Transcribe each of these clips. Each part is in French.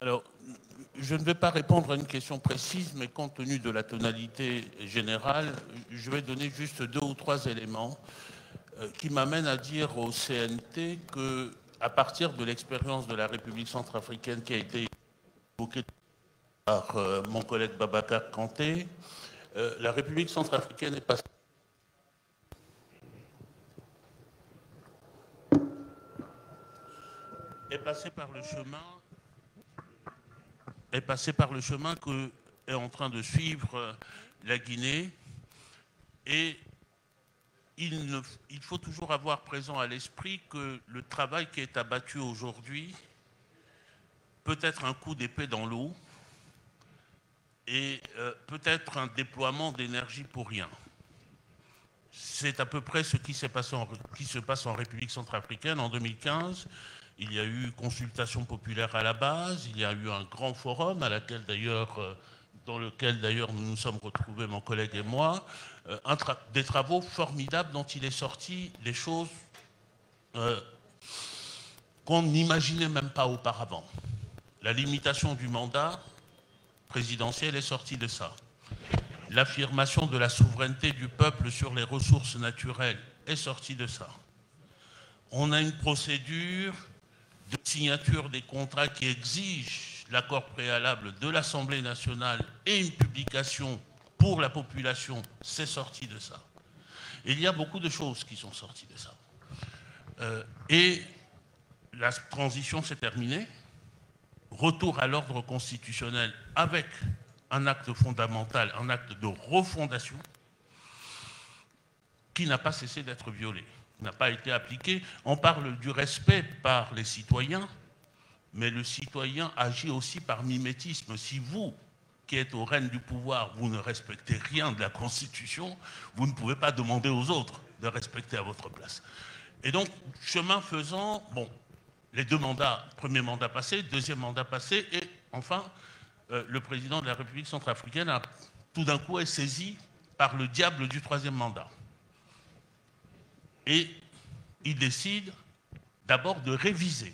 Alors, je ne vais pas répondre à une question précise, mais compte tenu de la tonalité générale, je vais donner juste 2 ou 3 éléments qui m'amènent à dire au CNT que, à partir de l'expérience de la République centrafricaine qui a été évoquée par mon collègue Babacar Kanté, la République centrafricaine est passée par le chemin que est en train de suivre la Guinée, et il faut toujours avoir présent à l'esprit que le travail qui est abattu aujourd'hui peut être un coup d'épée dans l'eau et peut-être un déploiement d'énergie pour rien. C'est à peu près ce qui se passe en République centrafricaine en 2015. Il y a eu consultation populaire à la base, il y a eu un grand forum dans lequel d'ailleurs nous nous sommes retrouvés, mon collègue et moi, des travaux formidables dont il est sorti des choses qu'on n'imaginait même pas auparavant. La limitation du mandat présidentiel est sortie de ça. L'affirmation de la souveraineté du peuple sur les ressources naturelles est sortie de ça. On a une procédure de signature des contrats qui exige l'accord préalable de l'Assemblée nationale et une publication pour la population, c'est sorti de ça. Et il y a beaucoup de choses qui sont sorties de ça. Et la transition s'est terminée. Retour à l'ordre constitutionnel avec un acte fondamental, un acte de refondation qui n'a pas cessé d'être violé, n'a pas été appliqué. On parle du respect par les citoyens, mais le citoyen agit aussi par mimétisme. Si vous, qui êtes au règne du pouvoir, vous ne respectez rien de la Constitution, vous ne pouvez pas demander aux autres de respecter à votre place. Et donc, chemin faisant, bon, les 2 mandats, premier mandat passé, deuxième mandat passé, et enfin, le président de la République centrafricaine a tout d'un coup est saisi par le diable du 3e mandat. Et il décide d'abord de réviser.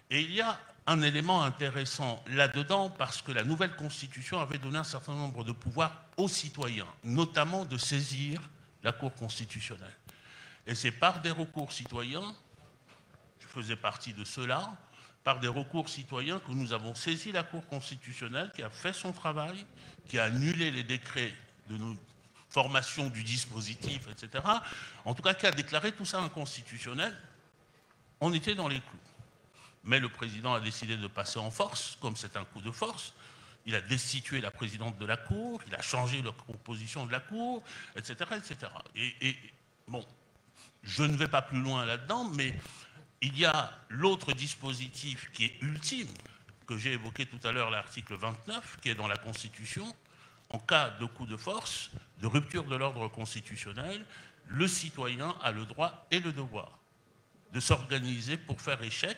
Et il y a un élément intéressant là-dedans parce que la nouvelle constitution avait donné un certain nombre de pouvoirs aux citoyens, notamment de saisir la Cour constitutionnelle. Et c'est par des recours citoyens, je faisais partie de ceux-là, par des recours citoyens que nous avons saisi la Cour constitutionnelle qui a fait son travail, qui a annulé les décrets de nos formations du dispositif, etc. En tout cas, qui a déclaré tout ça inconstitutionnel. On était dans les clous. Mais le président a décidé de passer en force, comme c'est un coup de force. Il a destitué la présidente de la Cour, il a changé la composition de la Cour, etc. etc. Et bon, je ne vais pas plus loin là-dedans, mais il y a l'autre dispositif qui est ultime, que j'ai évoqué tout à l'heure, l'article 29, qui est dans la Constitution. En cas de coup de force, de rupture de l'ordre constitutionnel, le citoyen a le droit et le devoir de s'organiser pour faire échec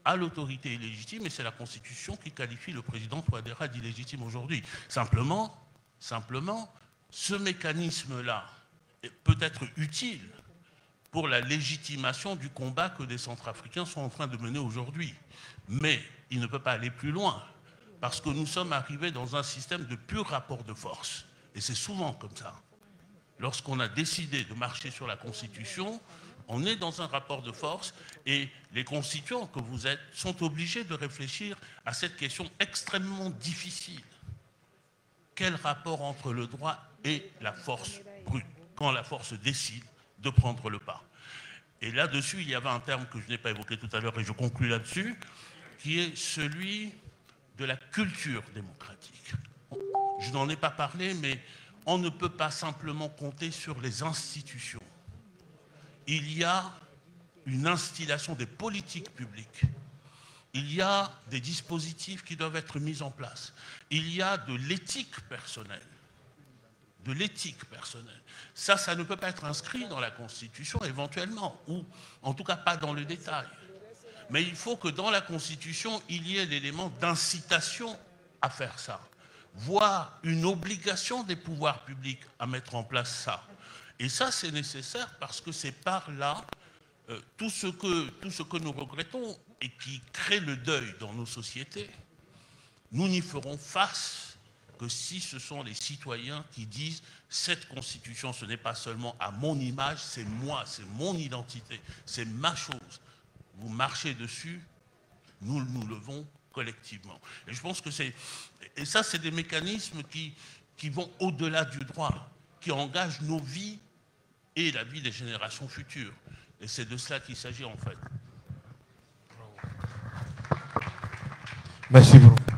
à l'autorité illégitime, et c'est la Constitution qui qualifie le président Touadéra d'illégitime aujourd'hui. Simplement, ce mécanisme-là peut être utile pour la légitimation du combat que les Centrafricains sont en train de mener aujourd'hui. Mais il ne peut pas aller plus loin, parce que nous sommes arrivés dans un système de pur rapport de force. Et c'est souvent comme ça. Lorsqu'on a décidé de marcher sur la Constitution, on est dans un rapport de force et les constituants que vous êtes sont obligés de réfléchir à cette question extrêmement difficile. Quel rapport entre le droit et la force brute, quand la force décide de prendre le pas? Et là-dessus, il y avait un terme que je n'ai pas évoqué tout à l'heure et je conclus là-dessus, qui est celui de la culture démocratique. Je n'en ai pas parlé, mais on ne peut pas simplement compter sur les institutions. Il y a une instillation des politiques publiques. Il y a des dispositifs qui doivent être mis en place. Il y a de l'éthique personnelle. De l'éthique personnelle. Ça ne peut pas être inscrit dans la Constitution éventuellement, ou en tout cas pas dans le détail. Mais il faut que dans la Constitution, il y ait l'élément d'incitation à faire ça, voire une obligation des pouvoirs publics à mettre en place ça. Et ça, c'est nécessaire parce que c'est par là tout ce que nous regrettons. et qui crée le deuil dans nos sociétés, nous n'y ferons face que si ce sont les citoyens qui disent « cette Constitution, ce n'est pas seulement à mon image, c'est moi, c'est mon identité, c'est ma chose. Vous marchez dessus, nous nous levons collectivement. » Et je pense que c'est... Et ça, c'est des mécanismes qui vont au-delà du droit, qui engagent nos vies et la vie des générations futures. Et c'est de cela qu'il s'agit en fait. Merci beaucoup.